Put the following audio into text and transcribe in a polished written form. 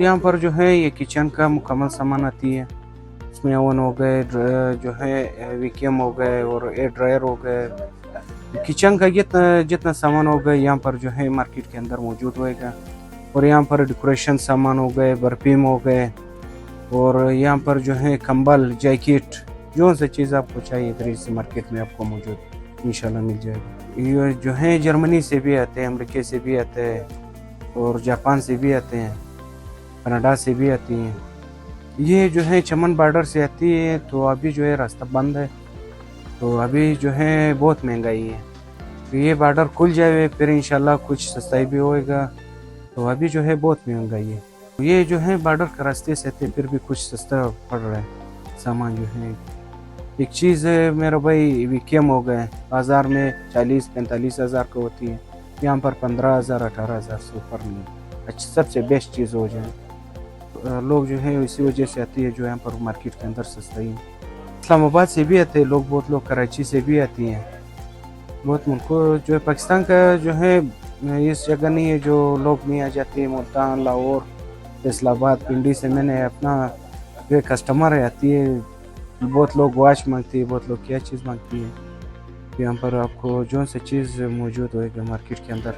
यहाँ पर जो है ये किचन का मुकम्मल सामान आती है, इसमें ओवन हो गए, जो है वीकेम हो गए और एयर ड्रायर हो गए। किचन का जितना जितना सामान हो गया यहाँ पर जो है मार्केट के अंदर मौजूद होएगा। और यहाँ पर डेकोरेशन सामान हो गए, बर्फीम हो गए, और यहाँ पर जो है कंबल, जैकेट, जो सी चीज़ आपको चाहिए इधर इस मार्केट में आपको मौजूद इंशाल्लाह मिल जाएगा। ये जो है जर्मनी से भी आते हैं, अमेरिका से भी आते हैं, और जापान से भी आते हैं, कनाडा से भी आती हैं। ये जो है चमन बॉर्डर से आती है, तो अभी जो है रास्ता बंद है, तो अभी जो है बहुत महंगाई है। तो ये बॉर्डर खुल जाए फिर इंशाल्लाह कुछ सस्ताई भी होएगा, तो अभी जो है बहुत महंगाई है। ये जो है बॉर्डर के रास्ते से आते फिर भी कुछ सस्ता पड़ रहा है सामान जो है। एक चीज़ है मेरा भाई, वीकेम हो गए, बाज़ार में 40-45 हज़ार का होती है, यहाँ पर 15,000-18,000 से ऊपर नहीं। अच्छा, सबसे बेस्ट चीज़ हो जाए, लोग जो है इसी वजह से आती है जो यहाँ पर मार्केट के अंदर सस्ता ही है। इस्लामाबाद से भी आते हैं लोग, बहुत लोग कराची से भी आती हैं, बहुत मुल्कों जो है पाकिस्तान का जो है इस जगह नहीं है जो लोग नहीं आ जाते। मुल्तान, लाहौर, फैसलाबाद, पिंडी से मैंने अपना जो कस्टमर है आती है, बहुत लोग वॉच मांगती है, बहुत लोग क्या चीज़ मांगती है। यहाँ पर आपको जो सी चीज़ मौजूद होएगा मार्केट के अंदर।